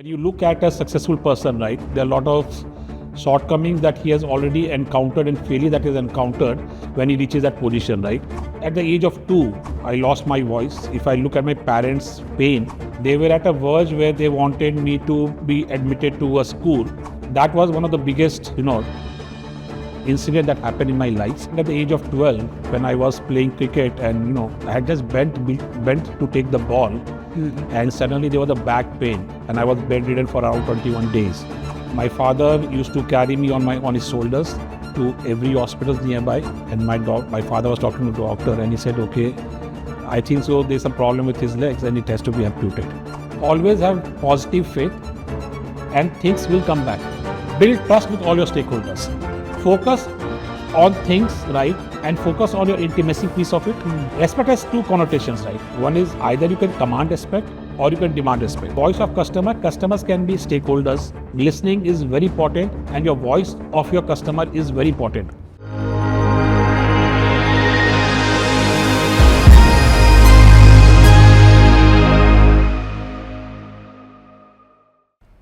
When you look at a successful person, right, there are a lot of shortcomings that he has already encountered and failure that he has encountered when he reaches that position, right? At the age of 2, I lost my voice. If I look at my parents' pain, they were at a verge where they wanted me to be admitted to a school. That was one of the biggest, incident that happened in my life. At the age of 12, when I was playing cricket and, I had just bent to take the ball, and suddenly there was a back pain and I was bedridden for around 21 days. My father used to carry me on his shoulders to every hospital nearby, and my father was talking to the doctor and he said, okay, I think so there's a problem with his legs and it has to be amputated. Always have positive faith and things will come back. Build trust with all your stakeholders. Focus on things, right, and focus on your intimacy piece of it. Respect has two connotations, right? One is either you can command respect or you can demand respect. Voice of customers can be stakeholders. Listening is very important and your voice of your customer is very important.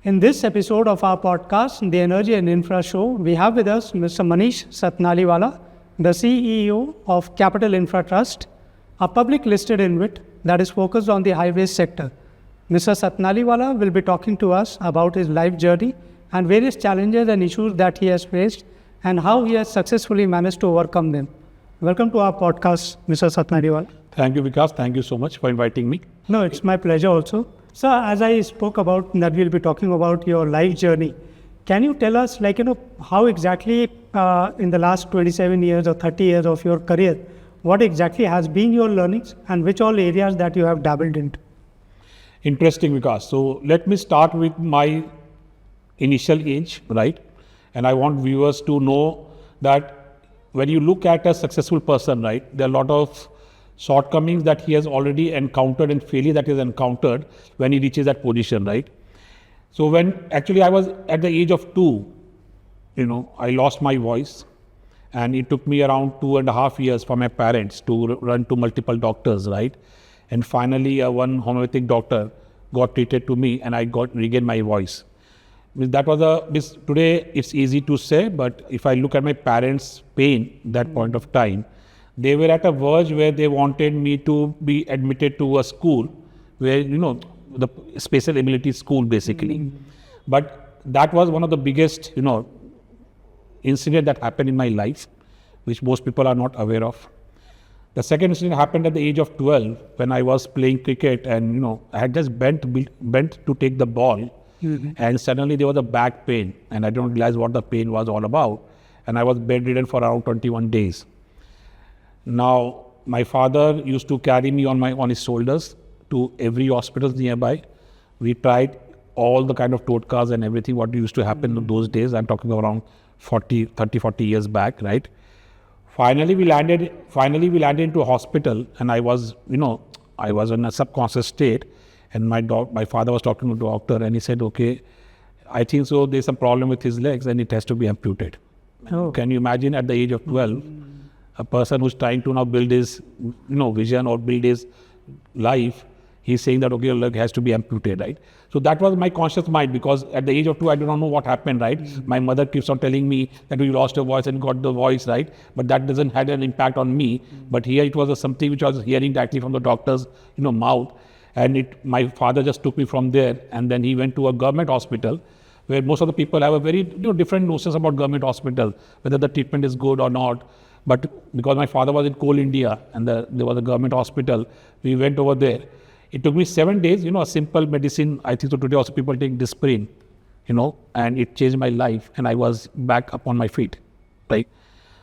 In this episode of our podcast, The Energy and Infra Show, we have with us Mr. Manish Satnaliwala, the CEO of Capital Infra Trust, a public listed InvIT that is focused on the highways sector. Mr. Satnaliwala will be talking to us about his life journey and various challenges and issues that he has faced and how he has successfully managed to overcome them. Welcome to our podcast, Mr. Satnaliwala. Thank you, Vikas. Thank you so much for inviting me. No, it's my pleasure also. So as I spoke about that we'll be talking about your life journey, can you tell us how exactly in the last 27 years or 30 years of your career, what exactly has been your learnings and which all areas that you have dabbled into? Interesting, Vikas. So let me start with my initial age, right? And I want viewers to know that when you look at a successful person, right, there are a lot of shortcomings that he has already encountered and failure that he has encountered when he reaches that position, right? So when actually I was at the age of 2, I lost my voice, and it took me around 2.5 years for my parents to run to multiple doctors, right? And finally one homeopathic doctor got treated to me and I regained my voice. That was today it's easy to say, but if I look at my parents' pain that point of time, they were at a verge where they wanted me to be admitted to a school where, the special ability school basically. But that was one of the biggest, incident that happened in my life, which most people are not aware of. The second incident happened at the age of 12 when I was playing cricket and, I had just bent to take the ball, and suddenly there was a back pain and I didn't realize what the pain was all about, and I was bedridden for around 21 days. Now, my father used to carry me on his shoulders to every hospital nearby. We tried all the kind of totkas and everything what used to happen in those days. I'm talking around 40 years back, right? Finally, we landed into a hospital, and I was in a subconscious state, and my father was talking to the doctor and he said, okay, I think so there's a problem with his legs and it has to be amputated. Oh. Can you imagine at the age of 12, a person who's trying to now build his, vision or build his life, he's saying that, okay, your leg has to be amputated, right? So that was my conscious mind, because at the age of 2, I do not know what happened, right? My mother keeps on telling me that you lost your voice and got the voice, right? But that doesn't have an impact on me. But here it was something which I was hearing directly from the doctor's, mouth. And my father just took me from there, and then he went to a government hospital where most of the people have a very different notions about government hospital, whether the treatment is good or not. But because my father was in coal India and there was a government hospital, we went over there. It took me 7 days, a simple medicine. I think so today also people take Disprin, and it changed my life and I was back up on my feet, right?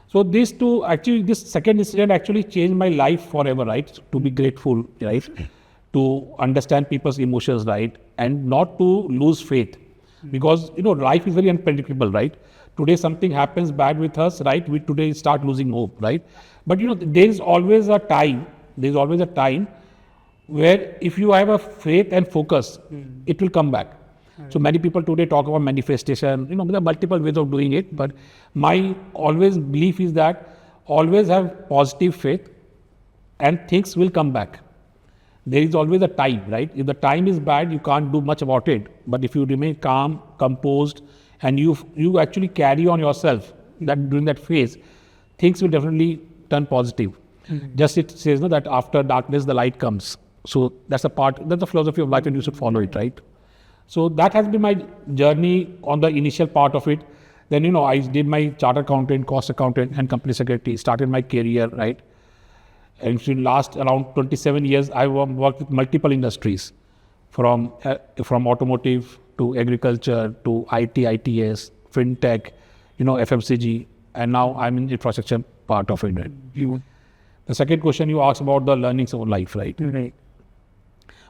So this second incident actually changed my life forever, right? To be grateful, right? To understand people's emotions, right? And not to lose faith, because, life is very unpredictable, right? Today something happens bad with us, right? We today start losing hope, right? But there is always a time where if you have a faith and focus, it will come back. Right. So many people today talk about manifestation, there are multiple ways of doing it, but my always belief is that always have positive faith and things will come back. there is always a time, right? If the time is bad, you can't do much about it. But if you remain calm, composed, and you actually carry on yourself that during that phase, things will definitely turn positive. Just it says that after darkness, the light comes. So that's the philosophy of life, and you should follow it, right? So that has been my journey on the initial part of it. Then, I did my chartered accountant, cost accountant, and company secretary, started my career, right? And in last around 27 years, I worked with multiple industries, from automotive to agriculture to IT, ITS, fintech, FMCG, and now I'm in infrastructure part of it. Right? The second question you asked about the learnings of life, right? Right.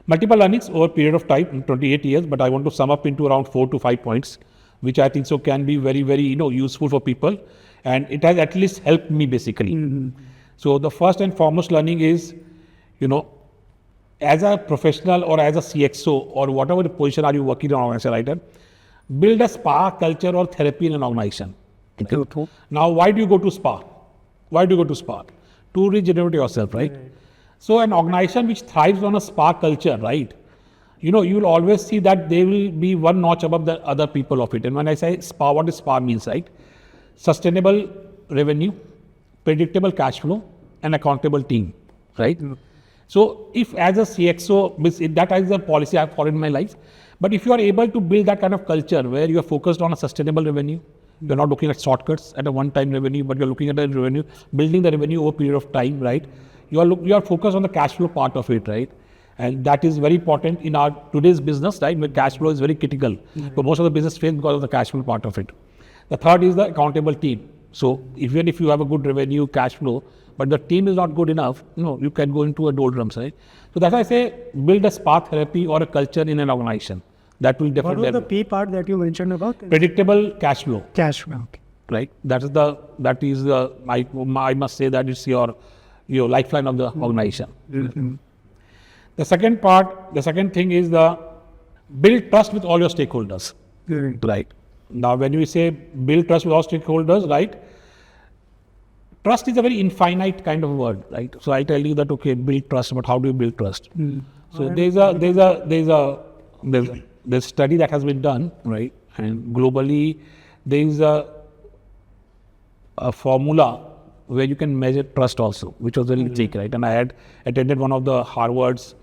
Multiple learnings over a period of time, in 28 years, but I want to sum up into around 4 to 5 points, which I think so can be very, very, useful for people, and it has at least helped me basically. So the first and foremost learning is, as a professional or as a CXO or whatever the position are you working on as a writer, build a spa culture or therapy in an organization. Okay. Now, why do you go to spa? Why do you go to spa? To regenerate yourself, right? So an organization which thrives on a spa culture, right? You will always see that they will be one notch above the other people of it. And when I say spa, what does spa means, right? Sustainable revenue, predictable cash flow, and accountable team, right? So if as a CXO, that is the policy I've followed in my life. But if you are able to build that kind of culture where you are focused on a sustainable revenue, you're not looking at shortcuts at a one-time revenue, but you're looking at the revenue, building the revenue over a period of time, right? You are focused on the cash flow part of it, right? And that is very important in our today's business, right? Where cash flow is very critical. So most of the business fails because of the cash flow part of it. The third is the accountable team. So even if you have a good revenue, cash flow, but the team is not good enough, you can go into a doldrums, right? So that's why I say build a spa therapy or a culture in an organization. That will definitely. What was the P part that you mentioned about? Predictable cash flow. Cash flow. Okay. Right. I must say that it's your lifeline of the organization. The second thing is build trust with all your stakeholders. Right. Now, when we say build trust with all stakeholders, right? Trust is a very infinite kind of word, right? So I tell you that, okay, build trust, but how do you build trust? So there's a study that has been done, right? And globally, there is a formula where you can measure trust also, which was very unique, right? And I had attended one of the Harvard's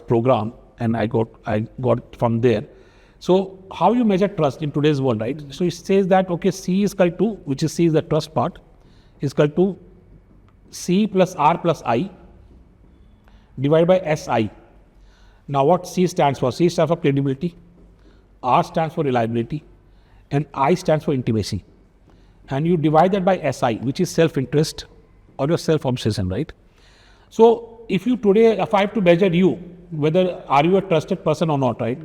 program, and I got from there. So how you measure trust in today's world, right? So it says that, okay, C is equal to, which is C is the trust part, is equal to C plus R plus I divided by SI. Now what C stands for? C stands for credibility, R stands for reliability, and I stands for intimacy. And you divide that by SI, which is self-interest or your self-obsession, right? So if I have to measure you, whether are you a trusted person or not, right?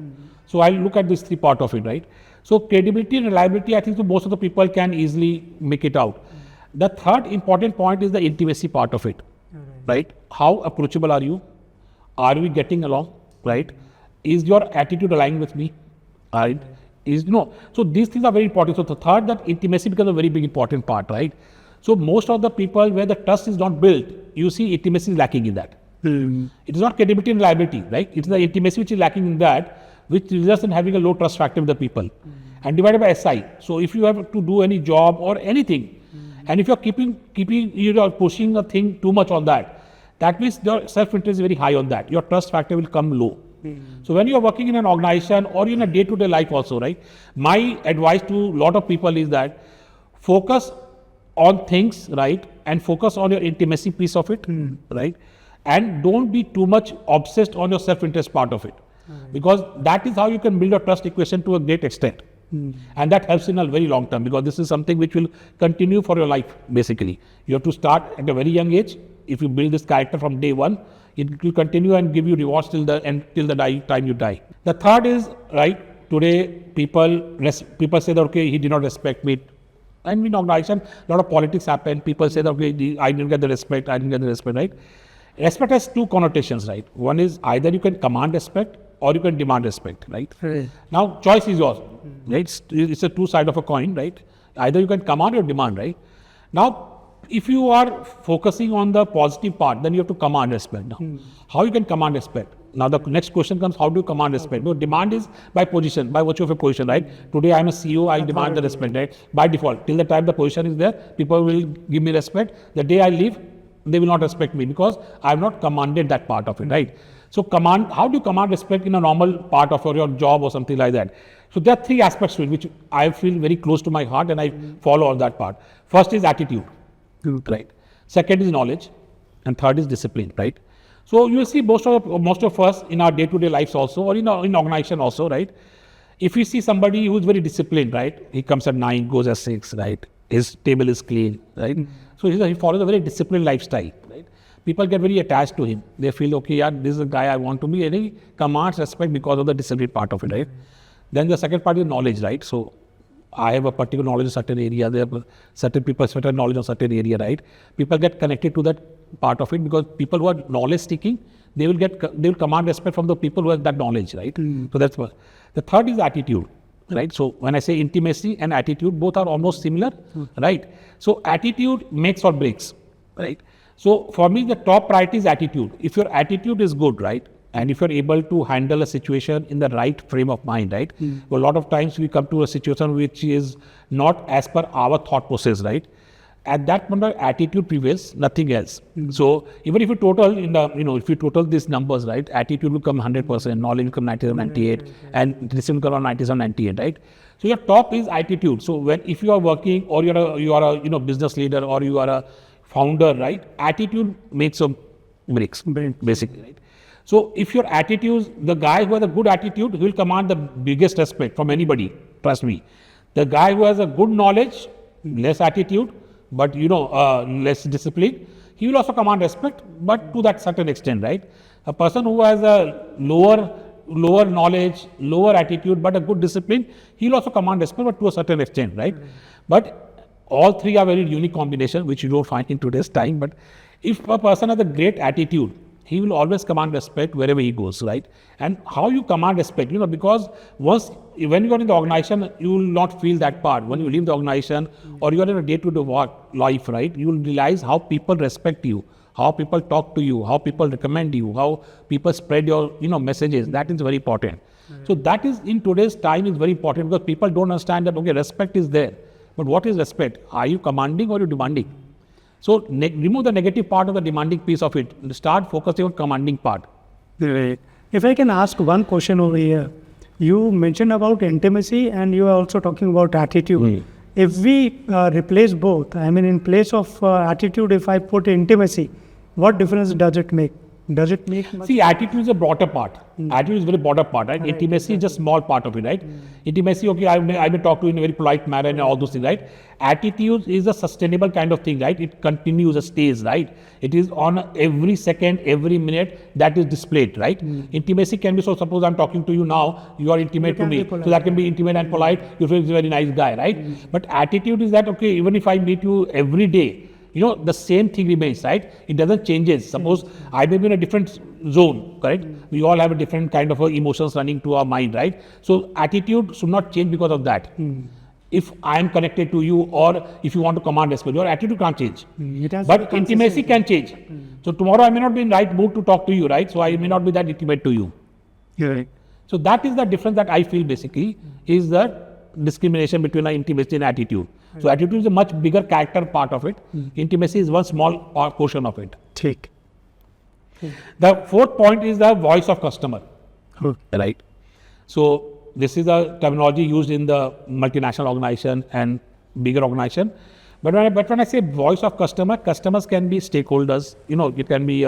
So I'll look at these three parts of it, right? So credibility and reliability, I think so most of the people can easily make it out. The third important point is the intimacy part of it, right? How approachable are you? Are we getting along, right? Is your attitude aligned with me, right? So these things are very important. So the third, that intimacy becomes a very big important part, right? So most of the people where the trust is not built, you see intimacy is lacking in that. It is not credibility and reliability, right? It's the intimacy which is lacking in that, which results in having a low trust factor with the people. And divided by SI. So if you have to do any job or anything, and if you're pushing a thing too much on that, that means your self-interest is very high on that. Your trust factor will come low. So when you are working in an organization or in a day-to-day life also, right? My advice to a lot of people is that focus on things, right? And focus on your intimacy piece of it, right? And don't be too much obsessed on your self-interest part of it. Because that is how you can build a trust equation to a great extent. And that helps in a very long term, because this is something which will continue for your life, basically. You have to start at a very young age. If you build this character from day one, it will continue and give you rewards till the time you die. The third is, right, today people say that, okay, he did not respect me. And in organization, a lot of politics happen. People say that, okay, I didn't get the respect, right? Respect has two connotations, right? One is either you can command respect or you can demand respect, right? Now, choice is yours, right? It's a two side of a coin, right? Either you can command or demand, right? Now, if you are focusing on the positive part, then you have to command respect. Now, how you can command respect? Now the next question comes, how do you command respect? No, demand is by position, by virtue of a position, right? Today I am a CEO, I demand the respect, right? By default, till the time the position is there, people will give me respect. The day I leave, they will not respect me because I have not commanded that part of it, right? So how do you command respect in a normal part of your job or something like that? So there are three aspects to it which I feel very close to my heart and I follow on that part. First is attitude, right? Second is knowledge, and third is discipline, right? So you will see most of us in our day-to-day lives also, or in organization also, right? If you see somebody who is very disciplined, right? He comes at 9, goes at 6, right? His table is clean, right? So he follows a very disciplined lifestyle, right? People get very attached to him. They feel, okay, yeah, this is the guy I want to be, and he commands respect because of the discipline part of it, right? Then the second part is knowledge, right? So I have a particular knowledge in certain area. There are certain people certain knowledge on certain area, right? People get connected to that part of it because people who are knowledge seeking, they will command respect from the people who have that knowledge, right? So that's what. The third is attitude, right? So when I say intimacy and attitude, both are almost similar, right? So attitude makes or breaks, right? So for me, the top priority is attitude. If your attitude is good, right? And if you're able to handle a situation in the right frame of mind, right? Well, a lot of times we come to a situation which is not as per our thought process, right? At that moment, attitude prevails, nothing else. So even if you total if you total these numbers, right? Attitude will come 100%, knowledge will come 97, 98, and discipline will come 97, 98, right? So your top is attitude. So if you are working or you are a business leader or you are a founder, right? Attitude makes or breaks, basically, right? So if your attitude, the guy who has a good attitude, he will command the biggest respect from anybody. Trust me. The guy who has a good knowledge, less attitude, but less discipline, he will also command respect, but to that certain extent, right? A person who has a lower knowledge, lower attitude, but a good discipline, he will also command respect, but to a certain extent, right? But all three are very unique combination, which you don't find in today's time. But if a person has a great attitude, he will always command respect wherever he goes, right? And how you command respect, because when you are in the organization, you will not feel that part. When you leave the organization or you are in a day-to-day work life, right? You will realize how people respect you, how people talk to you, how people recommend you, how people spread your, messages. That is very important. So that is in today's time is very important because people don't understand that, okay, respect is there. But what is respect? Are you commanding or are you demanding? So remove the negative part of the demanding piece of it. Start focusing on commanding part. Great. If I can ask one question over here, you mentioned about intimacy and you are also talking about attitude. If we replace both, I mean in place of attitude, if I put intimacy, what difference does it make? Does it make much? See, attitude is a broader part. Attitude is a very broader part, right? Intimacy is just small part of it, right? Intimacy, okay, I may talk to you in a very polite manner and all those things, right? Attitude is a sustainable kind of thing, right? It continues, it stays, right? It is on every second, every minute that is displayed, right? Intimacy can be, so suppose I'm talking to you now, you are intimate to me. So that can be intimate and polite, you feel he's a very nice guy, right? But attitude is that, okay, even if I meet you every day, the same thing remains, right? It doesn't changes. Suppose I may be in a different zone, correct? We all have a different kind of emotions running to our mind, right? So attitude should not change because of that. If I am connected to you or if you want to command respect, your attitude can't change. But intimacy can change. So tomorrow I may not be in right mood to talk to you, right? So I may not be that intimate to you. Right. So that is the difference that I feel basically is the discrimination between intimacy and attitude. So attitude is a much bigger character part of it. Intimacy is one small portion of it. Take. The fourth point is the voice of customer. Right. So this is a terminology used in the multinational organization and bigger organization. But when I say voice of customer, customers can be stakeholders. It can be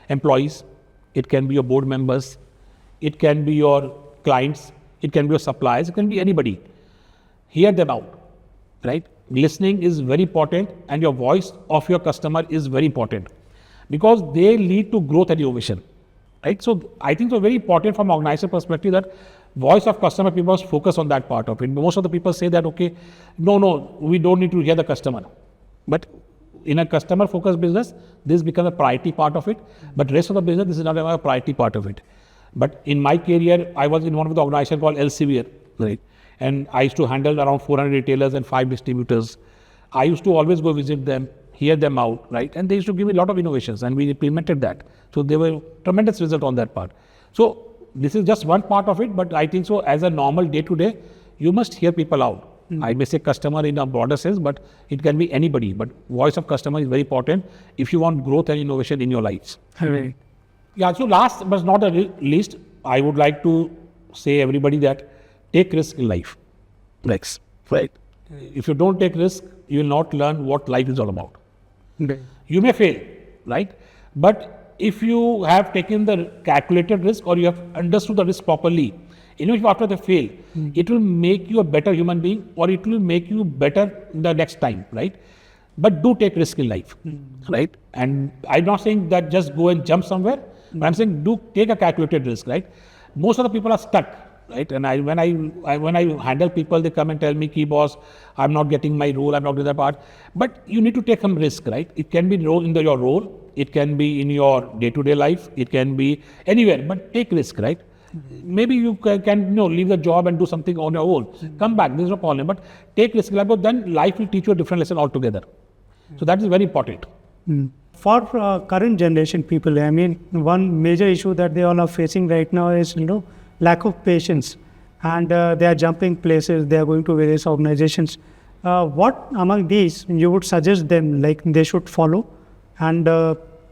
employees, it can be your board members, it can be your clients, it can be your suppliers, it can be anybody. Hear them out. Right? Listening is very important and your voice of your customer is very important because they lead to growth and innovation. Right? So I think it's very important from organizational perspective that voice of customer, people must focus on that part of it. Most of the people say that, okay, no, we don't need to hear the customer. But in a customer focused business, this becomes a priority part of it. But rest of the business, this is not a priority part of it. But in my career, I was in one of the organization called Elsevier, right? And I used to handle around 400 retailers and 5 distributors. I used to always go visit them hear them out, right? And they used to give me a lot of innovations, and we implemented that. So there were tremendous result on that part. So this is just one part of it, but I think so as a normal day-to-day, you must hear people out. I may say customer in a broader sense, but it can be anybody. But voice of customer is very important if you want growth and innovation in your lives. Right. Yeah, so last but not the least, I would like to say everybody that take risk in life. Next, right? If you don't take risk, you will not learn what life is all about. Right. You may fail, right? But if you have taken the calculated risk or you have understood the risk properly, even if after the fail, it will make you a better human being or it will make you better the next time, right? But do take risk in life, right? And I'm not saying that just go and jump somewhere, but I'm saying do take a calculated risk, right? Most of the people are stuck, right? And when I handle people, they come and tell me, "Key boss, I'm not getting my role, I'm not doing that part." But you need to take some risk, right? It can be your role, it can be in your day-to-day life, it can be anywhere, but take risk, right? Maybe you can leave the job and do something on your own. Come back, there's no problem. But take risk, but then life will teach you a different lesson altogether. So that is very important. For current generation people, I mean, one major issue that they all are facing right now is, lack of patience. And they are jumping places, they are going to various organizations. What among these you would suggest them, like they should follow? And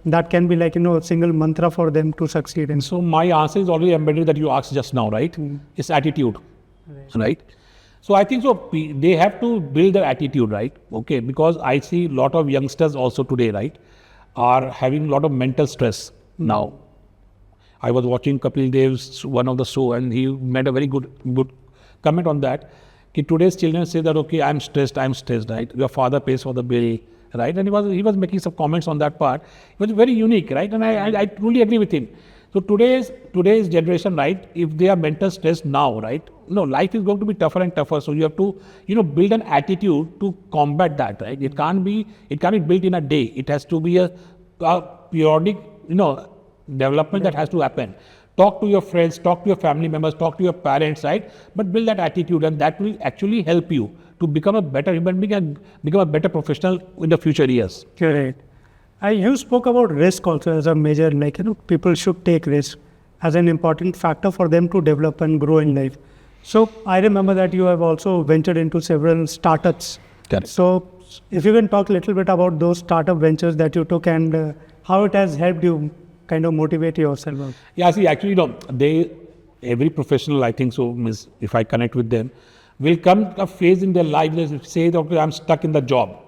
that can be like, a single mantra for them to succeed in. So my answer is already embedded that you asked just now, right? It's attitude, right? So I think so they have to build their attitude, right? Okay, because I see a lot of youngsters also today, right, are having a lot of mental stress now. I was watching Kapil Dev's one of the show and he made a very good comment on that. Today's children say that, okay, I'm stressed, right? Your father pays for the bill, right? And he was making some comments on that part. It was very unique, right? And I truly agree with him. So today's generation, right, if they are mental stressed now, right, life is going to be tougher and tougher. So you have to, build an attitude to combat that, right? It can't be built in a day. It has to be a periodic, development that has to happen. Talk to your friends, talk to your family members, talk to your parents, right? But build that attitude, and that will actually help you to become a better human being and become a better professional in the future years. Correct. You spoke about risk also as a major, people should take risk as an important factor for them to develop and grow in life. So I remember that you have also ventured into several startups. Correct. So if you can talk a little bit about those startup ventures that you took and how it has helped you kind of motivate yourself. Yeah, see, actually, every professional, I think so, if I connect with them, will come a phase in their life, they say that, okay, I'm stuck in the job.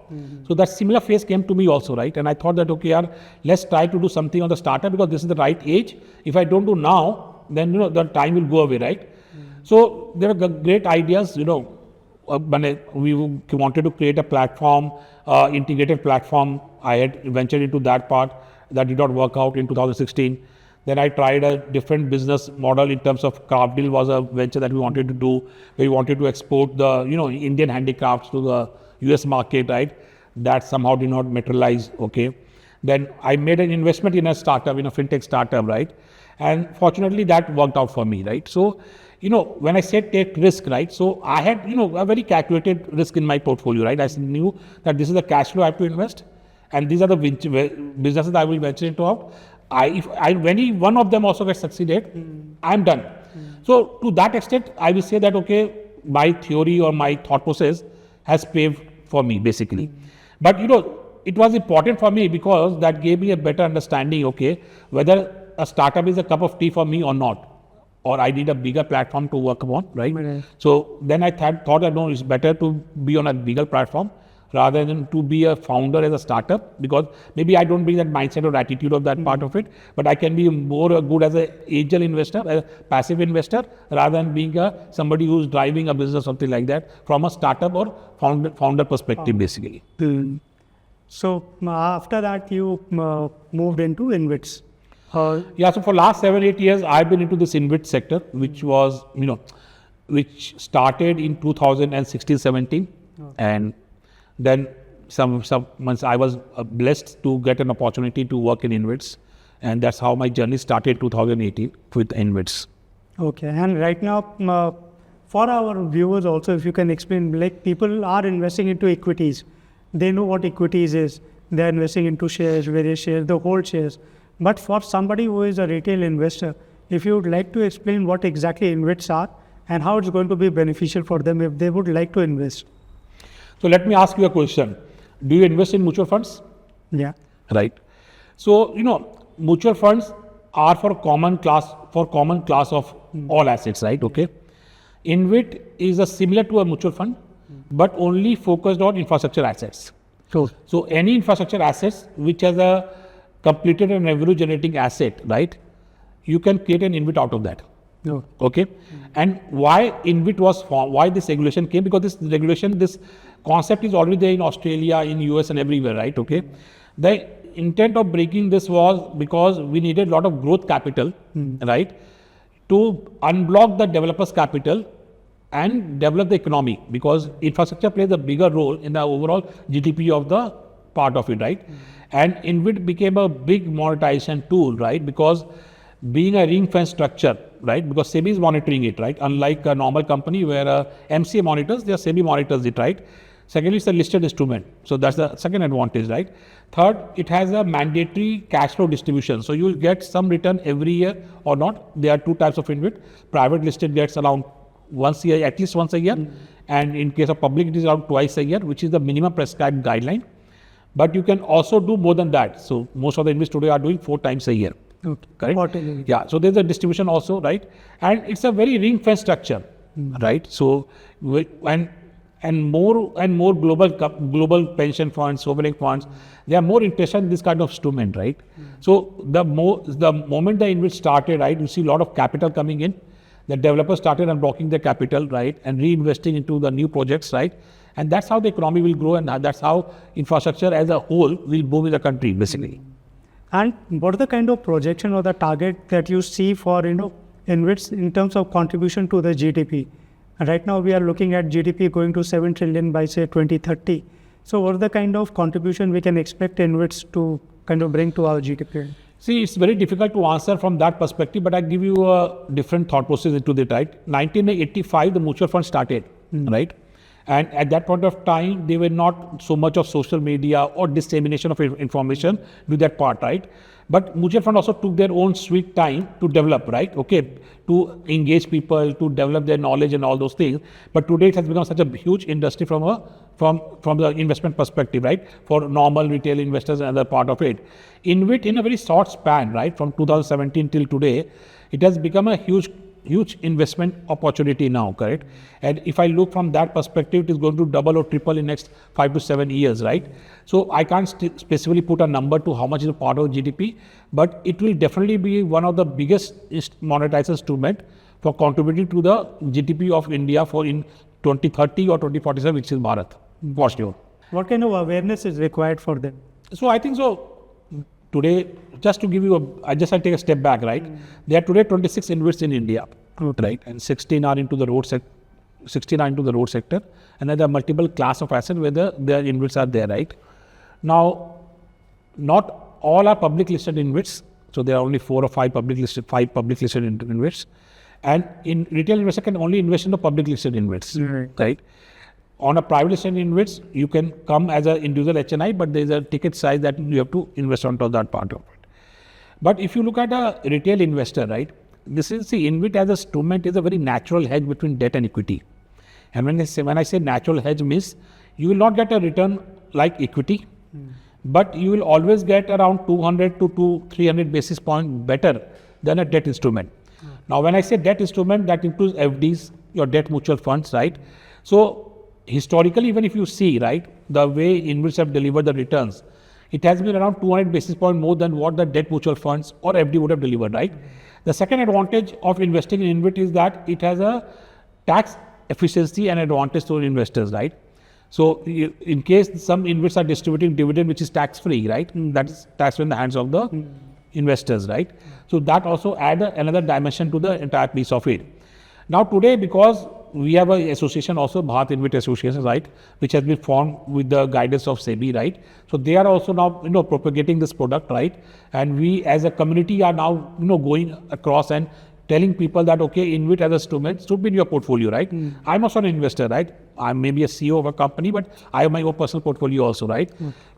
So that similar phase came to me also, right? And I thought that, okay, let's try to do something on the startup because this is the right age. If I don't do now, then, the time will go away, right? So there were great ideas, when we wanted to create a platform, integrated platform. I had ventured into that part. That did not work out in 2016. Then I tried a different business model in terms of craft deal was a venture that we wanted to do. We wanted to export the, Indian handicrafts to the US market, right? That somehow did not materialize, okay? Then I made an investment in a startup, in a fintech startup, right? And fortunately that worked out for me, right? So, when I said take risk, right? So I had, a very calculated risk in my portfolio, right? I knew that this is the cash flow I have to invest. And these are the businesses I will venture into out. If any one of them also gets succeeded, I'm done. So to that extent, I will say that, okay, my theory or my thought process has paved for me, basically. But, it was important for me because that gave me a better understanding, okay, whether a startup is a cup of tea for me or not, or I need a bigger platform to work upon, right? So then I thought that, no, it's better to be on a bigger platform rather than to be a founder as a startup, because maybe I don't bring that mindset or attitude of that part of it, but I can be more good as an angel investor, a passive investor, rather than being somebody who's driving a business, something like that, from a startup or founder perspective, basically. So after that, you moved into InvITs. Yeah, so for last 7-8 years, I've been into this InvIT sector, which was, which started in 2016-17, and then some months I was blessed to get an opportunity to work in InvITs, and that's how my journey started 2018 with InvITs. Okay, and right now, for our viewers also, if you can explain, like people are investing into equities. They know what equities is. they're investing into shares, various shares, the whole shares. But for somebody who is a retail investor, if you would like to explain what exactly InvITs are and how it's going to be beneficial for them if they would like to invest. So let me ask you a question. Do you invest in mutual funds? Yeah. Right. So, mutual funds are for common class of all assets, right? Okay. InvIT is similar to a mutual fund, but only focused on infrastructure assets. Cool. So any infrastructure assets which has a completed and revenue generating asset, right? You can create an InvIT out of that. No. Okay. And why InvIT was formed, why this regulation came? Because this concept is already there in Australia, in US and everywhere, right? Okay. The intent of breaking this was because we needed a lot of growth capital, right? To unblock the developers' capital and develop the economy, because infrastructure plays a bigger role in the overall GDP of the part of it, right? And InvIT became a big monetization tool, right? Because being a ring fence structure, right? Because SEBI is monitoring it, right? Unlike a normal company where MCA monitors, their SEBI monitors it, right? Secondly, it's a listed instrument. So that's the second advantage, right? Third, it has a mandatory cash flow distribution. So you will get some return every year or not. There are two types of InvIT. Private listed gets around once a year, at least once a year. And in case of public, it is around twice a year, which is the minimum prescribed guideline. But you can also do more than that. So most of the InvITs today are doing 4 times a year. Okay. Correct? Quarterly. Yeah. So there's a distribution also, right? And it's a very ring fence structure, right? So and more global pension funds, sovereign funds, they are more interested in this kind of instrument, right? So the moment the InvIT started, right, you see a lot of capital coming in. The developers started unblocking their capital, right, and reinvesting into the new projects, right? And that's how the economy will grow, and that's how infrastructure as a whole will boom in the country, basically. And what are the kind of projection or the target that you see for InvITs in terms of contribution to the GDP? Right now we are looking at GDP going to 7 trillion by say 2030. So what are the kind of contribution we can expect InvITs to kind of bring to our GDP? See, it's very difficult to answer from that perspective, but I give you a different thought process into it, right? 1985, the mutual fund started, right? And at that point of time, they were not so much of social media or dissemination of information to that part, right? But mutual fund also took their own sweet time to develop, right? Okay, to engage people, to develop their knowledge and all those things. But today it has become such a huge industry from the investment perspective, right? For normal retail investors and other part of it. InvIT in a very short span, right? From 2017 till today, it has become a huge investment opportunity now, correct? And if I look from that perspective, it is going to double or triple in next 5 to 7 years, right? So I can't specifically put a number to how much is a part of GDP, but it will definitely be one of the biggest monetized instrument for contributing to the GDP of India for in 2030 or 2047, which is Bharat, for sure. What kind of awareness is required for them? So I think so. Today, just to give you I'll take a step back, right? There are today 26 InvITs in India, right? And 16 are into the road sector. 16 are into the road sector, and then there are multiple class of assets where their InvITs are there, right? Now, not all are public listed InvITs, so there are only 4 or 5 public listed InvITs, and in retail investor can only invest in the public listed InvITs, right? On a private listed InvITs, you can come as an individual HNI, but there is a ticket size that you have to invest onto that part of it. But if you look at a retail investor, right, this is the InvIT as a instrument is a very natural hedge between debt and equity. And when I say natural hedge means you will not get a return like equity, but you will always get around 200 to 300 basis point better than a debt instrument. Now, when I say debt instrument, that includes FDs, your debt mutual funds, right? So historically, even if you see, right, the way InvITs have delivered the returns, it has been around 200 basis point more than what the debt mutual funds or FD would have delivered, right? The second advantage of investing in InvIT is that it has a tax efficiency and advantage to investors, right? So in case some InvITs are distributing dividend which is tax free, right? That is tax in the hands of the investors, right? So that also adds another dimension to the entire piece of it. Now today, because we have an association also, Bharat InvIT Association, right, which has been formed with the guidance of SEBI, right? So they are also now, propagating this product, right? And we as a community are now, going across and telling people that, okay, InvIT as a instrument should be in your portfolio, right? I'm also an investor, right? I'm maybe a CEO of a company, but I have my own personal portfolio also, right?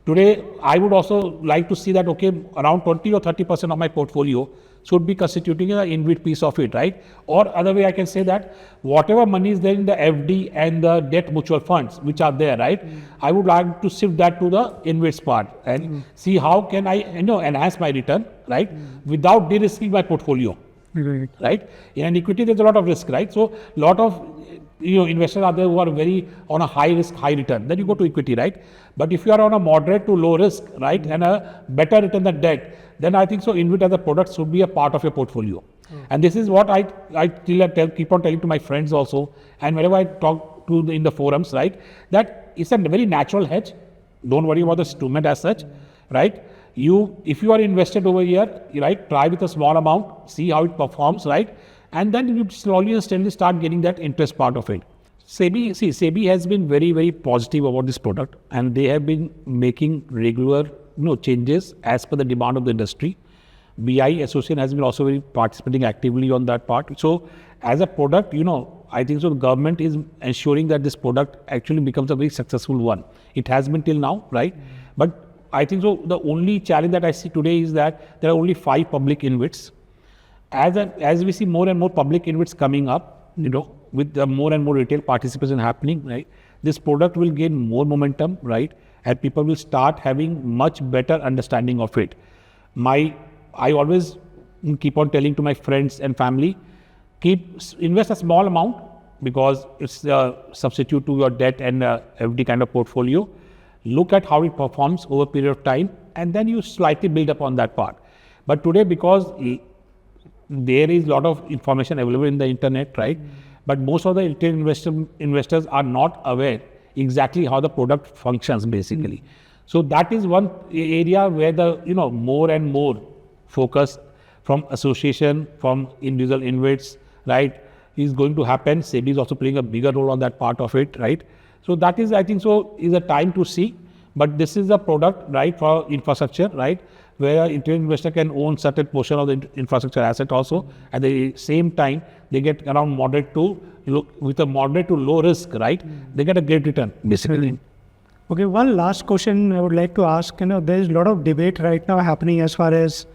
Today, I would also like to see that, okay, around 20 or 30% of my portfolio should be constituting an InvIT piece of it, right? Or other way I can say that whatever money is there in the FD and the debt mutual funds which are there, right? I would like to shift that to the InvITs part and see how can I, enhance my return, right? Without de-risking my portfolio. Right. Right? In an equity, there's a lot of risk, right? So, lot of investors are there who are very on a high risk, high return. Then you go to equity, right? But if you are on a moderate to low risk, right, and a better return than debt, then I think so InvIT as a product should be a part of your portfolio. And this is what I keep on telling to my friends also, and whenever I talk to in the forums, right, that it's a very natural hedge. Don't worry about the instrument as such, right? If you are invested over here, right, try with a small amount, see how it performs, right? And then you slowly and steadily start getting that interest part of it. SEBI has been very, very positive about this product, and they have been making regular, changes as per the demand of the industry. BI Association has been also very participating actively on that part. So as a product, I think so the government is ensuring that this product actually becomes a very successful one. It has been till now, right? But I think so the only challenge that I see today is that there are only 5 public InvITs. As we see more and more public InvITs coming up, with the more and more retail participation happening, right, this product will gain more momentum, right, and people will start having much better understanding of it. I always keep on telling to my friends and family, invest a small amount because it's a substitute to your debt and FD kind of portfolio. Look at how it performs over a period of time, and then you slightly build up on that part. But today, because there is a lot of information available in the internet, right? But most of the retail investors are not aware exactly how the product functions basically. So that is one area where the more and more focus from association, from individual InvITs, right, is going to happen. SEBI is also playing a bigger role on that part of it, right? So that is, I think so, is a time to see. But this is a product, right, for infrastructure, right, where an individual investor can own certain portion of the infrastructure asset also. At the same time, they get around moderate to low risk, right? They get a great return, basically. Okay, one last question I would like to ask. There is a lot of debate right now happening as far as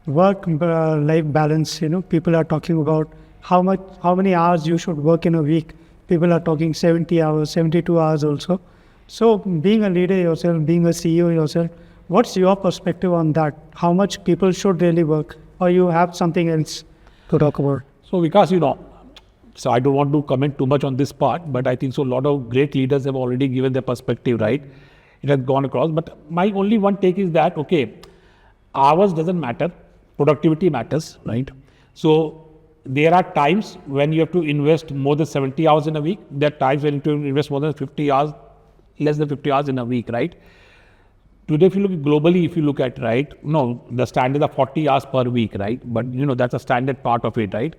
work-life balance. People are talking about how many hours you should work in a week. People are talking 70 hours, 72 hours also. So being a leader yourself, being a CEO yourself, what's your perspective on that? How much people should really work, or you have something else to talk about? So Vikas, so I don't want to comment too much on this part, but I think so a lot of great leaders have already given their perspective, right? It has gone across. But my only one take is that, okay, hours doesn't matter, productivity matters, right? So there are times when you have to invest more than 70 hours in a week. There are times when you have to invest more than 50 hours, less than 50 hours in a week, right? Today, if you look globally, if you look at, right, the standard are 40 hours per week, right? But, that's a standard part of it, right?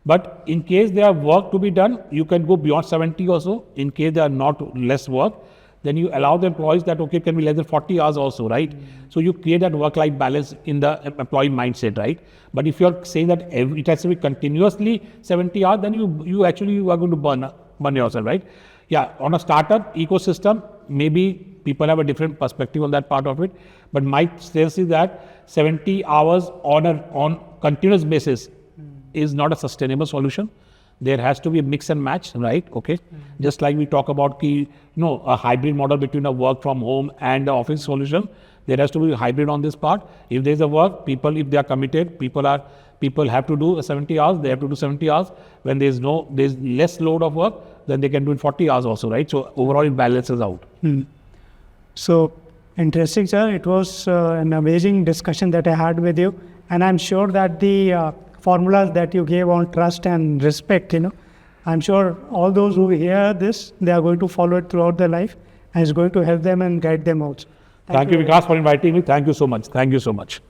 But in case there are work to be done, you can go beyond 70 also. In case there are not less work, then you allow the employees that, okay, it can be less than 40 hours also, right? So you create that work-life balance in the employee mindset, right? But if you're saying that it has to be continuously 70 hours, then you are going to burn yourself, right? Yeah, on a startup ecosystem, maybe people have a different perspective on that part of it. But my sense is that 70 hours on continuous basis is not a sustainable solution. There has to be a mix and match, right? Okay. Just like we talk about a hybrid model between a work from home and the office solution. There has to be a hybrid on this part. If there's a work, if they are committed, people have to do 70 hours, they have to do 70 hours. When there's less load of work, then they can do in 40 hours also, right? So overall it balances out. So interesting, sir. It was an amazing discussion that I had with you. And I'm sure that the formulas that you gave on trust and respect, I'm sure all those who hear this, they are going to follow it throughout their life, and it's going to help them and guide them out. Thank you, Vikas, for inviting me. Thank you so much. Thank you so much.